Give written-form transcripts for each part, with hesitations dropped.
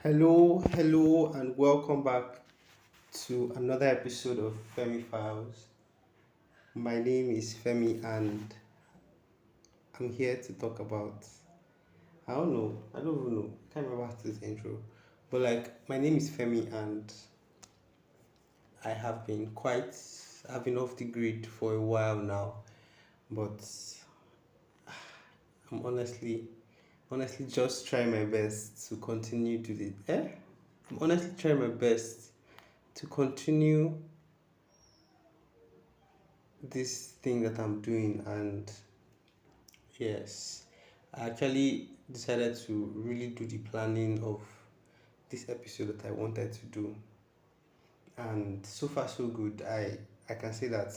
Hello, and welcome back to another episode of Femi Files. My name is Femi, and I'm here to talk about. I don't even know. I can't remember how to do this intro, but my name is Femi, and I have been quite. I've been off the grid for a while now, but I'm honestly, just trying my best to continue to the. I'm honestly trying my best to continue this thing that I'm doing, and yes, I actually decided to really do the planning of this episode that I wanted to do, and so far so good. I can say that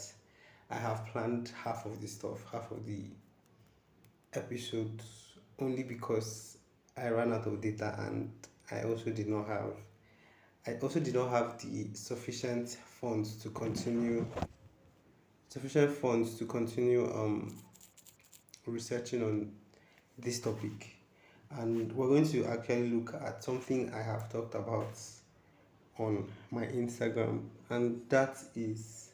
I have planned half of the stuff, half of the episodes, only because I ran out of data, and I also did not have I also did not have the sufficient funds to continue researching on this topic. And we're going to actually look at something I have talked about on my Instagram, and that is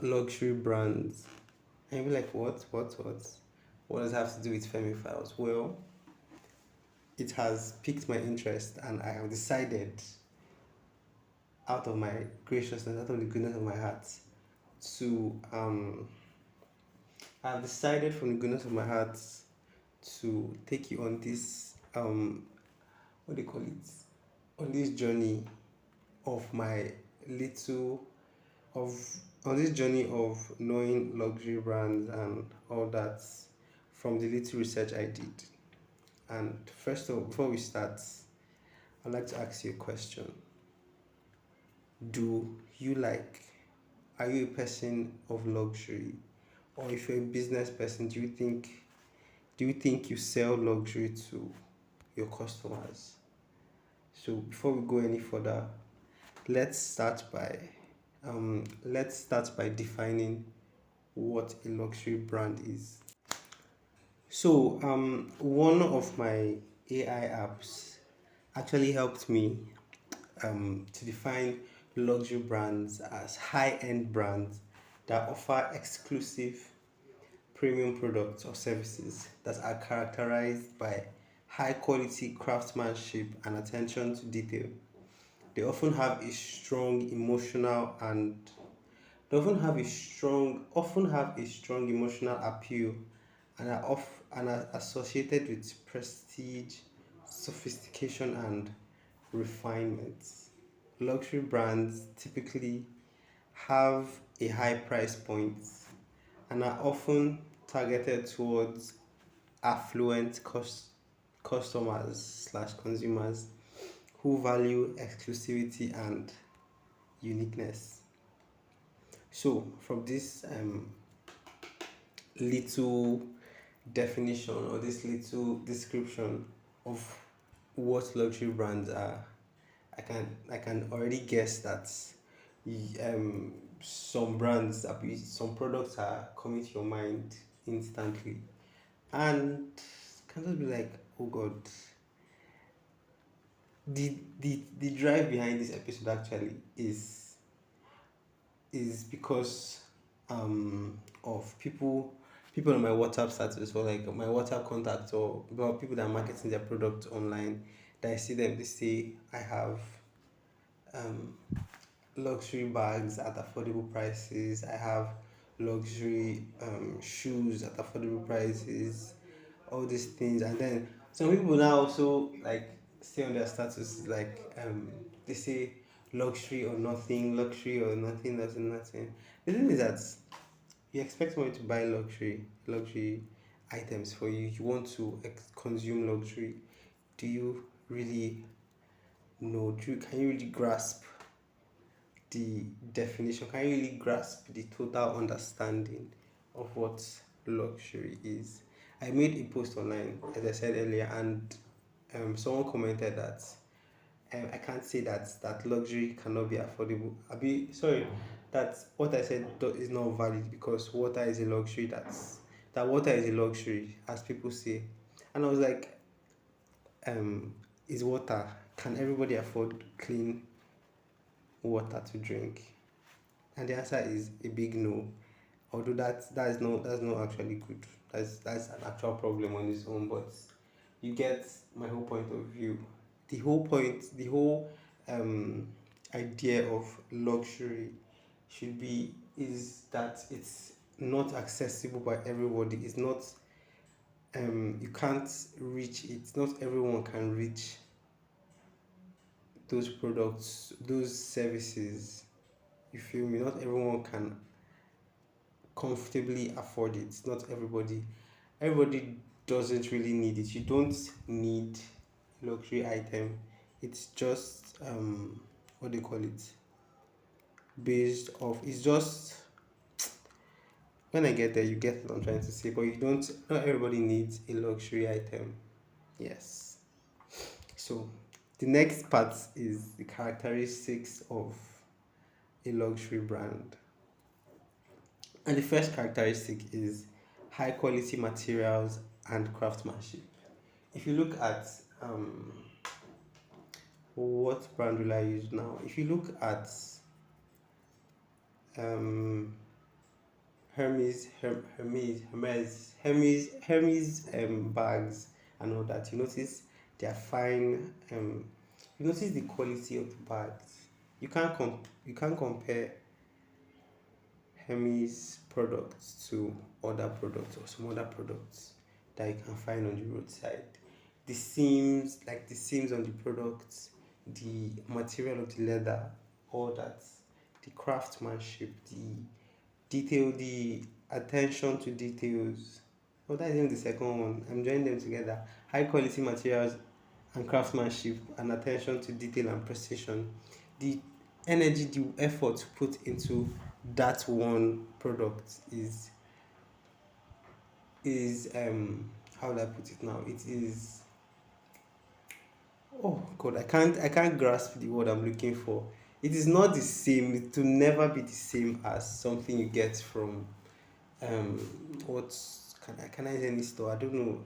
luxury brands. And you'll be like, what? What does it have to do with Femi Files? Well, it has piqued my interest, and I have decided, out of my graciousness, out of the goodness of my heart, to I've decided from the goodness of my heart to take you on this what do you call it, on this journey of my little of on this journey of knowing luxury brands and all that, from the little research I did. And first of all, before we start, I'd like to ask you a question. Do you like Are you a person of luxury? Or if you're a business person, do you think you sell luxury to your customers? So before we go any further, let's start by defining what a luxury brand is. So one of my AI apps actually helped me to define luxury brands as high-end brands that offer exclusive premium products or services that are characterized by high quality craftsmanship and attention to detail. They often have a strong emotional and they often have a strong emotional appeal, and are associated with prestige, sophistication, and refinement. Luxury brands typically have a high price point and are often targeted towards affluent customers slash consumers who value exclusivity and uniqueness. So, from this little definition or this little description of what luxury brands are, I can already guess that some products are coming to your mind instantly, and can just be like, oh God, the drive behind this episode actually is because of people on my WhatsApp status, or like my WhatsApp contacts, or people that are marketing their products online, that I see them, they say I have um luxury bags at affordable prices. I have luxury shoes at affordable prices, all these things. And then some people now also like say on their status, they say luxury or nothing, nothing. The thing is that you expect someone to buy luxury items for you. You want to consume luxury. Do you really know? Can you really grasp the definition? Can you really grasp the total understanding of what luxury is? I made a post online, as I said earlier, and someone commented that I can't say that luxury cannot be affordable. Sorry, that what I said is not valid, because water is a luxury. That water is a luxury, as people say. And I was like, um is water. Can everybody afford clean water to drink? And the answer is a big no. Although that's not actually good. That's an actual problem on its own, but you get my whole point of view. The whole um idea of luxury should be is that it's not accessible by everybody. It's not you can't reach it. Not everyone can reach those products, those services. You feel me? Not everyone can comfortably afford it. Not everybody doesn't really need it. You don't need luxury item. It's just what do you call it? Based off. It's just when I get there, you get what I'm trying to say. But you don't. Not everybody needs a luxury item. Yes. So the next part is the characteristics of a luxury brand. And the first characteristic is high quality materials and craftsmanship. If you look at what brand will I use now? If you look at um, Hermes bags and all that, you notice they are fine. You notice the quality of the bags. You can't compare Hermes products to other products or some other products that you can find on the roadside. The seams on the products, the material of the leather, all that, the craftsmanship, the detail, the attention to details. Oh, that's even the second one. I'm joining them together. High quality materials and craftsmanship and attention to detail and precision. The energy, the effort put into that one product is how do I put it now? It is oh god, I can't grasp the word I'm looking for. It is not the same, it will never be the same as something you get from um what can I say any store? I don't know.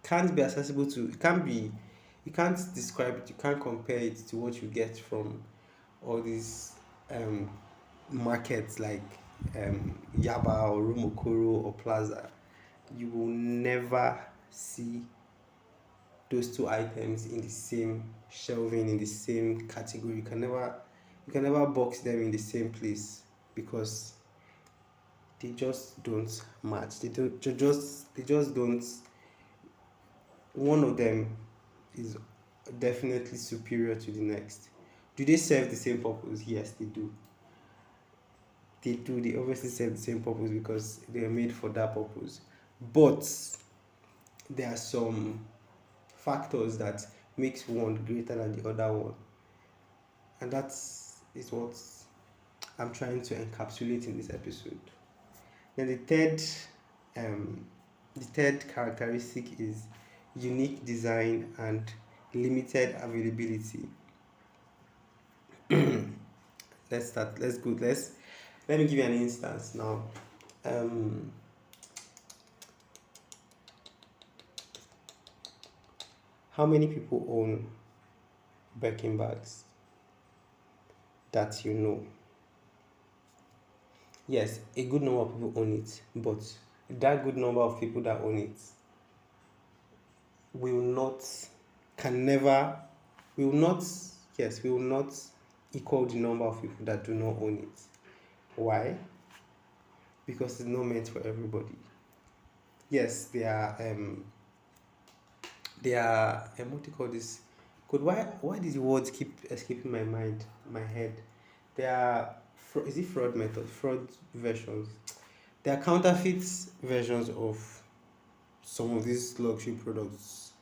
Can't be accessible to it can't be you can't describe it, you can't compare it to what you get from all these um markets like Yaba or Rumokoro or Plaza. You will never see those two items in the same shelving, in the same category. You can never box them in the same place because they just don't match. They just don't. One of them is definitely superior to the next. Do they serve the same purpose? Yes, they do. They do. They obviously serve the same purpose because they are made for that purpose. But there are some factors that makes one greater than the other one, and is what I'm trying to encapsulate in this episode. Then um, the third characteristic is unique design and limited availability. Let's start. Let's go. Let me give you an instance now. Um, how many people own Birkin bags that you know? Yes, a good number of people own it, but that good number of people that own it will not, can never, will not, yes, will not equal the number of people that do not own it. Why? Because it's not meant for everybody. Yes, they are what do you call this? Could why did the words keep escaping my mind, my head? They are is it fraud versions? They are counterfeit versions of some of these luxury products,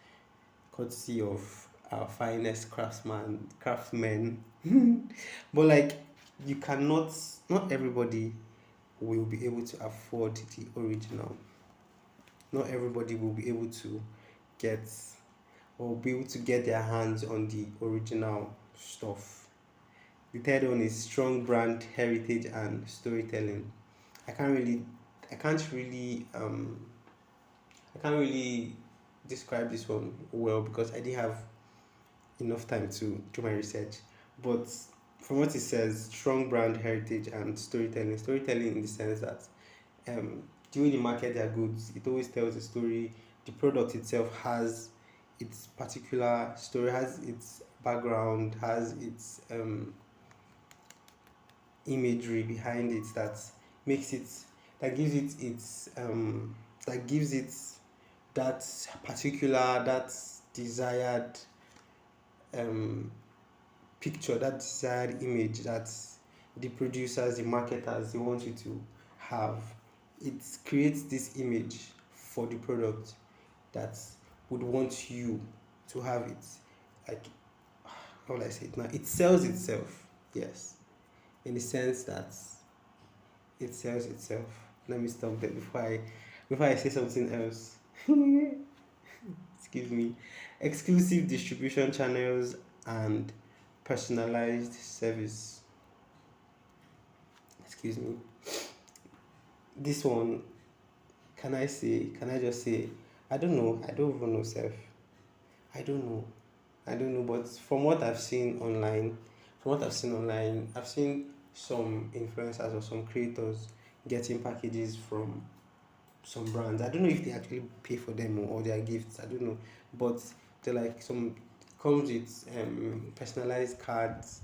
courtesy of our finest craftsmen. But like you cannot, not everybody will be able to afford the original. Not everybody will be able to get or be able to get their hands on the original stuff. The third one is strong brand heritage and storytelling. I can't really I can't really describe this one well because I didn't have enough time to do my research. But from what it says, strong brand heritage and storytelling. Storytelling in the sense that the way they market their goods, it always tells a story. The product itself has its particular story, has its background, has its imagery behind it that makes it, that gives it its that gives it that particular, that desired um picture, that desired image that the producers, the marketers, they want you to have. It creates this image for the product that would want you to have it. Like, how will I say it now? It sells itself, yes, in the sense that it sells itself. Let me stop there before I say something else. Excuse me. Exclusive distribution channels and personalized service. Excuse me. This one, can I just say, I don't know. I don't even know self. I don't know. I don't know. But from what I've seen online, I've seen some influencers or some creators getting packages from some brands. I don't know if they actually pay for them or they are gifts. I don't know. But they're like some, comes with personalized cards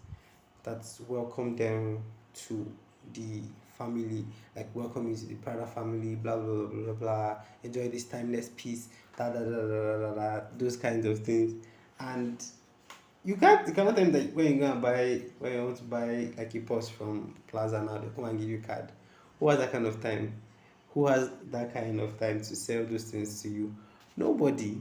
that welcome them to the family, like welcome you to the Prada family, blah blah blah blah blah. Enjoy this timeless piece, da da da da da da, da, those kinds of things. And you cannot tell them that when you want to buy like a purse from Plaza now, they come and give you a card. Who has that kind of time? Who has that kind of time to sell those things to you? Nobody.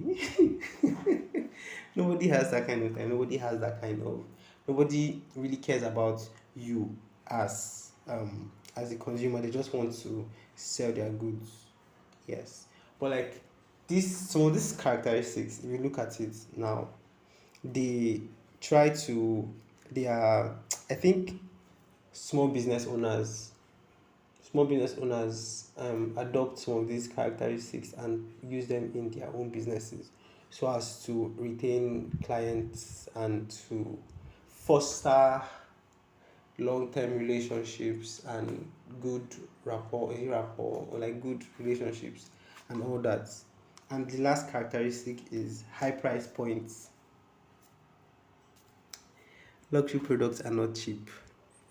Nobody has that kind of time. Nobody has that kind of. Nobody really cares about you as a consumer. They just want to sell their goods. Yes, but like this, some of these characteristics, if you look at it now, they try to. They are, I think, small business owners. Small business owners adopt some of these characteristics and use them in their own businesses so as to retain clients and to foster long-term relationships and good rapport or like good relationships and all that. And the last characteristic is high price points. Luxury products are not cheap.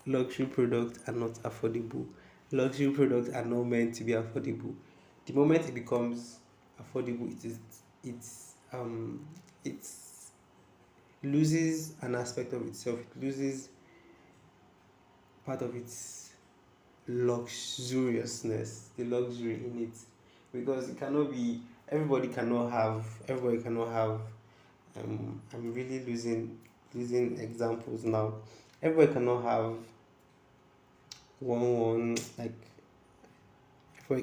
Luxury products are not affordable. Luxury products are not meant to be affordable. The moment it becomes affordable, it loses an aspect of itself. It loses part of its luxuriousness, the luxury in it, because it cannot be. Everybody cannot have. I'm really losing examples now. Everybody cannot have one like.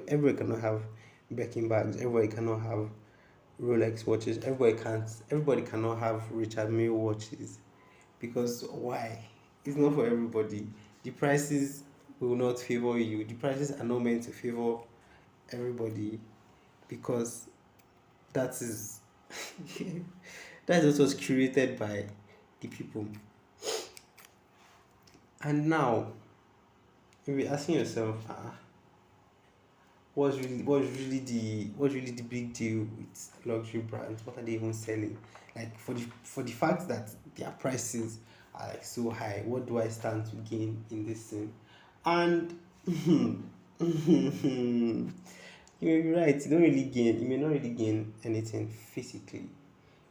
Everybody cannot have Birkin bags. Everybody cannot have Rolex watches. Everybody cannot have Richard Mille watches, because why? It's not for everybody. The prices will not favor you. The prices are not meant to favor everybody, because that is that is what was curated by the people. And now you'll be asking yourself, what's really the big deal with luxury brands? What are they even selling? Like, for the fact that their prices are like so high, what do I stand to gain in this thing? And you may be right. You may not really gain anything physically.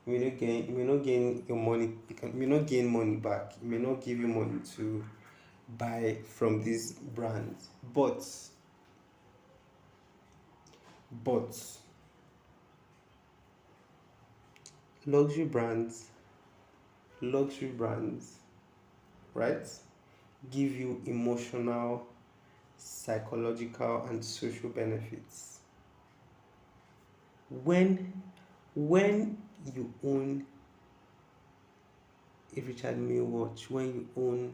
You may not gain your money. You may not gain money back. It may not give you money to buy from these brands. But luxury brands, luxury brands, right, give you emotional, psychological, and social benefits. When you own a Richard Mille watch, when you own,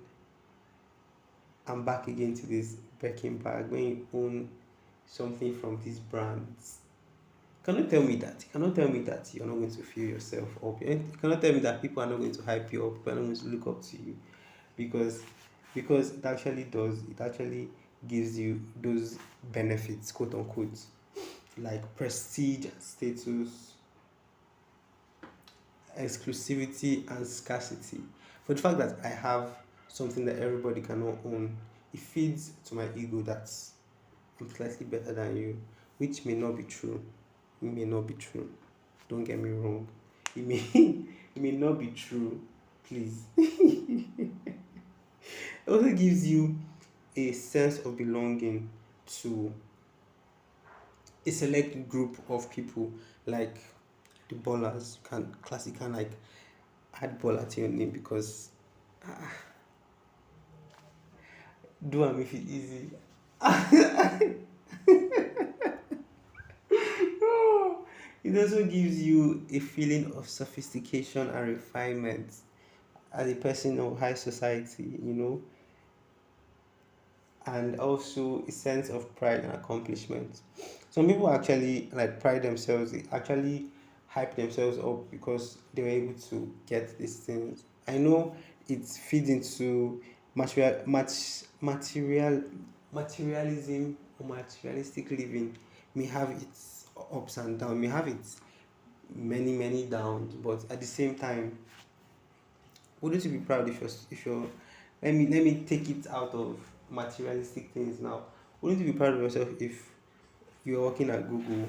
I'm back again to this Birkin bag, when you own something from these brands, cannot tell me that. You cannot tell me that you're not going to feel yourself up. You cannot tell me that people are not going to hype you up. People are not going to look up to you, because it actually does. It actually gives you those benefits, quote unquote, like prestige, status, exclusivity, and scarcity. For the fact that I have something that everybody cannot own, it feeds to my ego that I'm slightly better than you, which may not be true. It may not be true. Don't get me wrong. It may it may not be true. Please. It also gives you a sense of belonging to a select group of people, like the ballers. You can like add baller to your name, because do I make it easy. It also gives you a feeling of sophistication and refinement as a person of high society, and also a sense of pride and accomplishment. Some people actually like pride themselves, they actually hype themselves up because they were able to get these things. I know it feeds into material materialism, or materialistic living may have its ups and downs, may have its many downs, but at the same time, wouldn't you be proud if you're let me take it out of materialistic things now. Wouldn't you be proud of yourself if you're working at Google,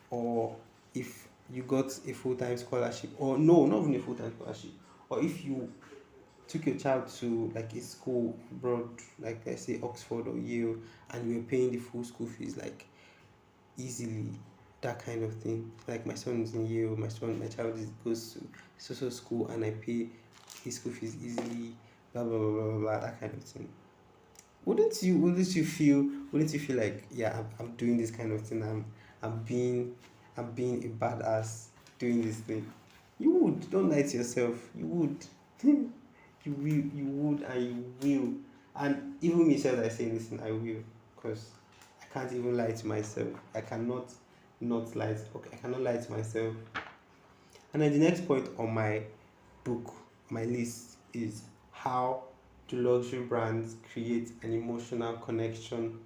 or if you got a full-time scholarship, or no, not even a full-time scholarship, or if you took your child to like a school abroad, like let's say Oxford or Yale, and you were paying the full school fees, like easily, that kind of thing. Like my son is in Yale, my child goes to social school, and I pay his school fees easily, blah blah blah blah blah, blah, that kind of thing. Wouldn't you feel like, yeah, I'm doing this kind of thing, I'm being I'm being a badass doing this thing? You would. Don't lie to yourself. You would. You would, and you will. And even me said I say listen, I will, because I can't even lie to myself. I cannot not lie okay, I cannot lie to myself. And then the next point on my book, my list, is how do luxury brands create an emotional connection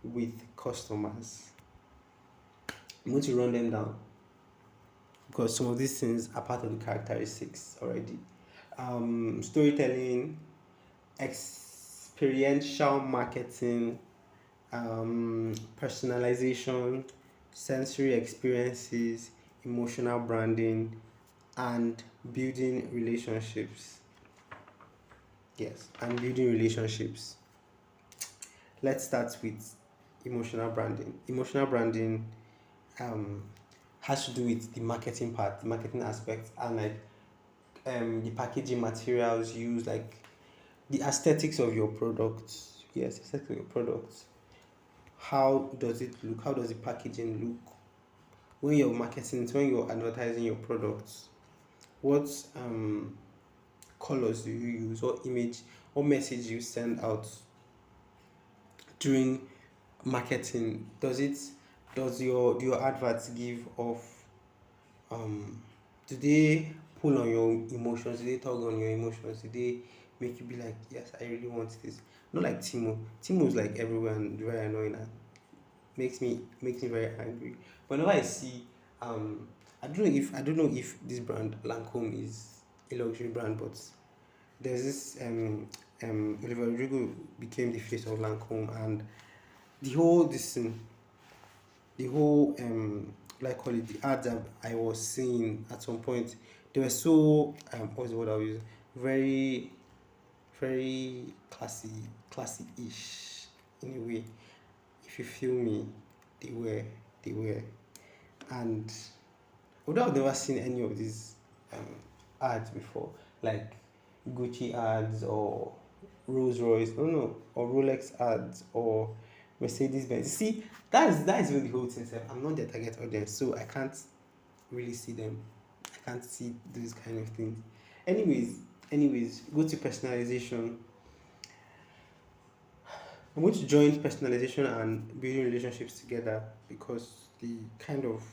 with customers. I'm going to run them down, because some of these things are part of the characteristics already. Storytelling, experiential marketing, personalization, sensory experiences, emotional branding, and building relationships. Yes, and building relationships. Let's start with emotional branding. Emotional branding um, has to do with the marketing part, the marketing aspect, and like the packaging materials used, like the aesthetics of your products. Yes, aesthetics of your products. How does it look? How does the packaging look when you're marketing, when you're advertising your products? What colors do you use? What image, what message you send out during marketing? Does your adverts give off um do they pull on your emotions? Do they tug on your emotions? Do they make you be like, yes, I really want this? Not like Timo is like everywhere and very annoying, and makes me very angry. Whenever I see I don't know if this brand Lancome is a luxury brand, but there's this Oliver Rodrigo became the face of Lancome, and the whole this thing, the whole like call it, the ads that I was seeing at some point, they were so what's the word I was using, very very classy-ish in a way, if you feel me. They were they were and although I've never seen any of these um, ads before, like Gucci ads or Rolls Royce, no, or Rolex ads or Mercedes Benz. See, that is really the whole thing. Sef. I'm not the target audience, so I can't really see them. I can't see these kind of things. Anyways, go to personalization. I'm going to join personalization and building relationships together, because the kind of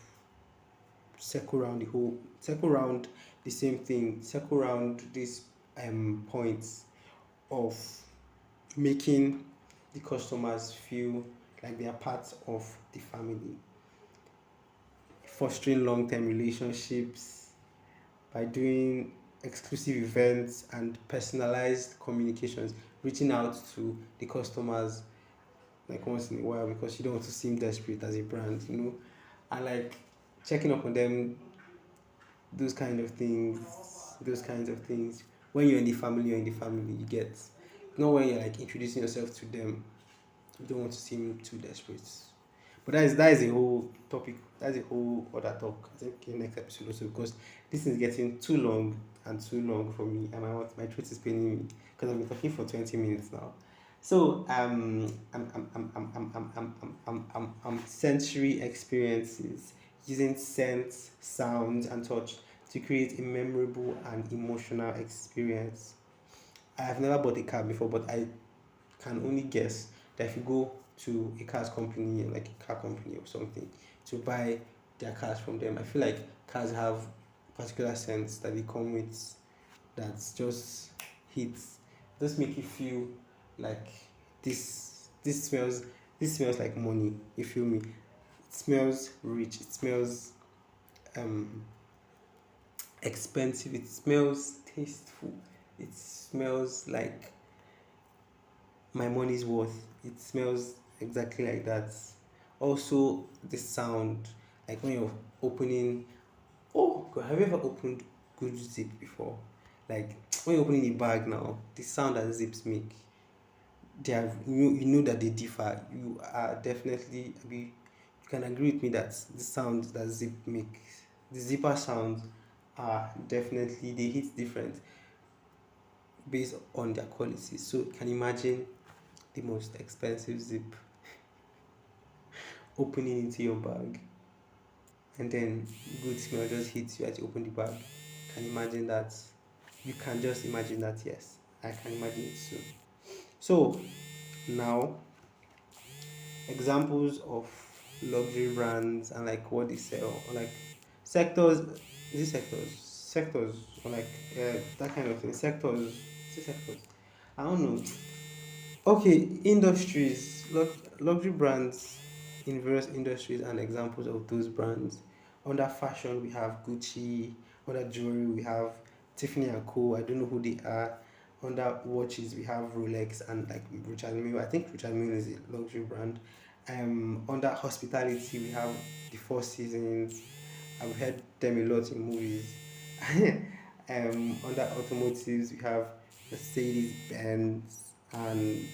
circle around the same thing, circle around these points of making the customers feel like they are part of the family, fostering long-term relationships by doing exclusive events and personalized communications, reaching out to the customers like once in a while because you don't want to seem desperate as a brand, and like checking up on them, those kind of things, those kinds of things. When you're in the family, you get, not when you're like introducing yourself to them, you don't want to seem too desperate. But that is a whole topic. That's a whole other talk. I think in next episode also because this is getting too long and too long for me, and my throat is paining me because I've been talking for 20 minutes now. So sensory experiences using sense, sounds, and touch to create a memorable and emotional experience. I have never bought a car before, but I can only guess that if you go to a cars company, like a car company or something, to buy their cars from them, I feel like cars have particular scents that they come with that just hits, just make you feel like this smells, this smells like money. You feel me? It smells rich. It smells um expensive. It smells tasteful. It smells like my money's worth. It smells exactly like that. Also, the sound, like when you're opening. Oh God, have you ever opened good zip before? Like when you're opening a bag now, the sound that zips make, they have you know that they differ. You are definitely you can agree with me that the sound that zip makes, the zipper sounds are definitely they hit different based on their quality. So you can imagine the most expensive zip opening into your bag and then good smell just hits you as you open the bag. Can you imagine that? You can just imagine that, yes. I can imagine it too. So now examples of luxury brands and like what they sell or like sectors, is it sectors or like that kind of thing, sectors, is it sectors, I don't know. Okay, industries, luxury brands in various industries and examples of those brands. Under fashion, we have Gucci. Under jewelry, we have Tiffany and Co. I don't know who they are. Under watches, we have Rolex and like Richard Mille. I think Richard Mille is a luxury brand. Under hospitality, we have the Four Seasons. I've heard them a lot in movies. Under automotives, we have Mercedes Benz and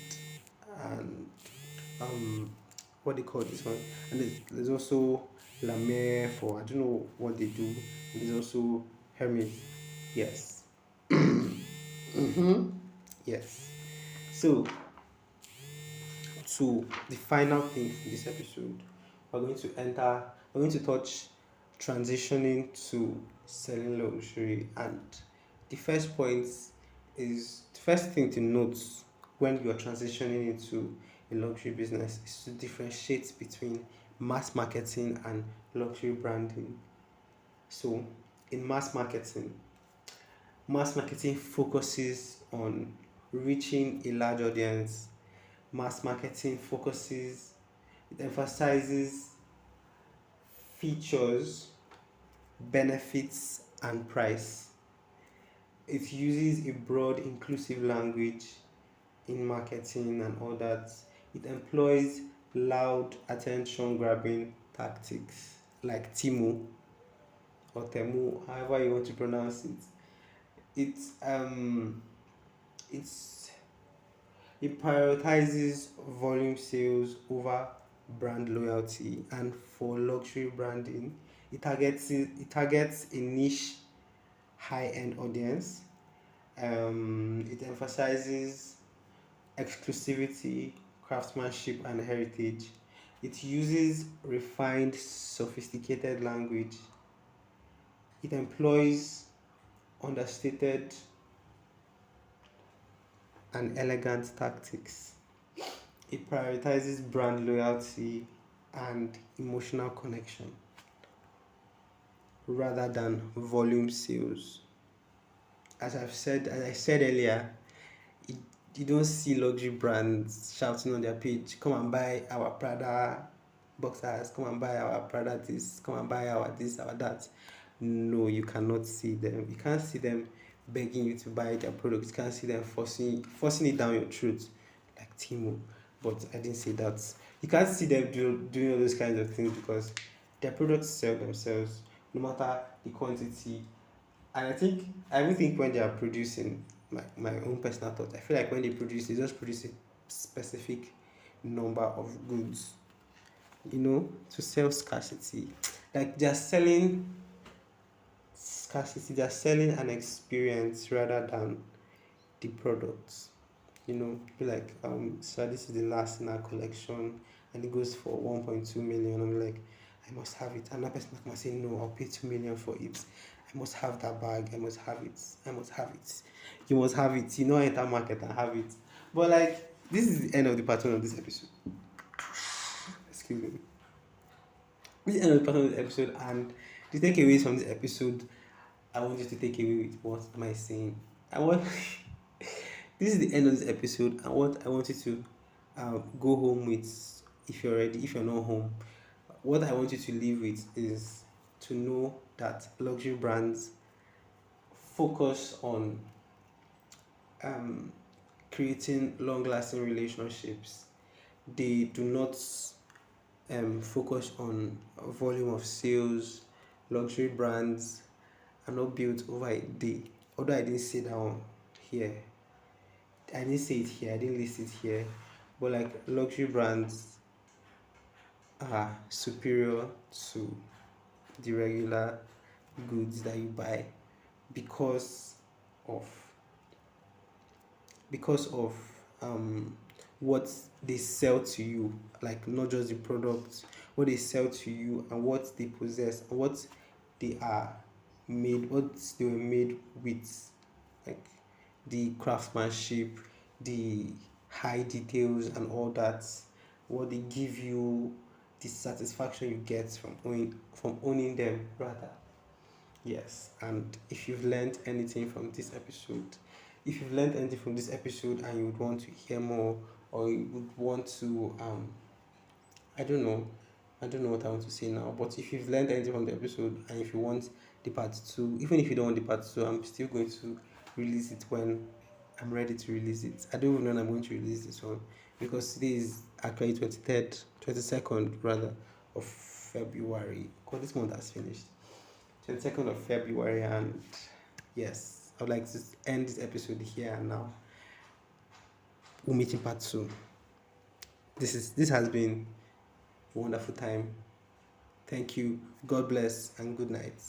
what they call this one, and there's also La Mer for I don't know what they do. And there's also Hermes. Yes. Mm-hmm. Yes. So to the final thing for this episode, we're going to touch transitioning to selling luxury, and the first point is the first thing to note when you're transitioning into a luxury business is to differentiate between mass marketing and luxury branding. So in mass marketing focuses on reaching a large audience. Mass marketing focuses, it emphasizes features, benefits, and price. It uses a broad, inclusive language in marketing and all that. It employs loud, attention grabbing tactics like Timo or Temu, however you want to pronounce it. It's it's it prioritizes volume sales over brand loyalty, and for luxury branding, it targets a niche high-end audience. It emphasizes exclusivity, craftsmanship, and heritage. It uses refined, sophisticated language. It employs understated and elegant tactics. It prioritizes brand loyalty and emotional connection. rather than volume sales. As I said earlier, you, you don't see luxury brands shouting on their page, come and buy our Prada boxers, come and buy our Prada this, come and buy our this, our that. No, you cannot see them. You can't see them begging you to buy their products. You can't see them forcing it down your throat like Timo. But I didn't say that. You can't see them doing all those kinds of things because their products sell themselves, no matter the quantity. And I even think when they are producing, my own personal thought, I feel like when they produce, they just produce a specific number of goods, to sell scarcity. Like they're selling scarcity, they're selling an experience rather than the products. Be like, so this is the last in our collection and it goes for 1.2 million. I'm like, I must have it. Another person might say, no, I'll pay 2 million for it. I must have that bag. I must have it. I must have it. You must have it. Enter market and have it. But like, this is the end of the pattern of this episode. Excuse me. This is the end of the pattern of this episode, and the takeaways from this episode, I want you to take away with what am I saying? I want this is the end of this episode, and what I want you to go home with, if you're ready, if you're not home, what I want you to leave with is to know that luxury brands focus on creating long-lasting relationships. They do not focus on volume of sales. Luxury brands are not built over a day. Although I didn't say that one here, I didn't say it here, I didn't list it here, but like luxury brands are superior to the regular goods that you buy because of because of what they sell to you, like not just the products, what they sell to you and what they possess and what they are what they were made with, like the craftsmanship, the high details and all that, what they give you, the satisfaction you get from owning them rather. Yes, and if you've learned anything from this episode, and you would want to hear more, or you would want to I don't know, what I want to say now, but if you've learned anything from the episode and if you want the part two, even if you don't want the part two, I'm still going to release it when I'm ready to release it. I don't even know when I'm going to release this one because today is actually 22nd rather of February. Because this month has finished. 22nd of February, and yes, I would like to end this episode here and now. We'll meet in part two. This has been a wonderful time. Thank you. God bless and good night.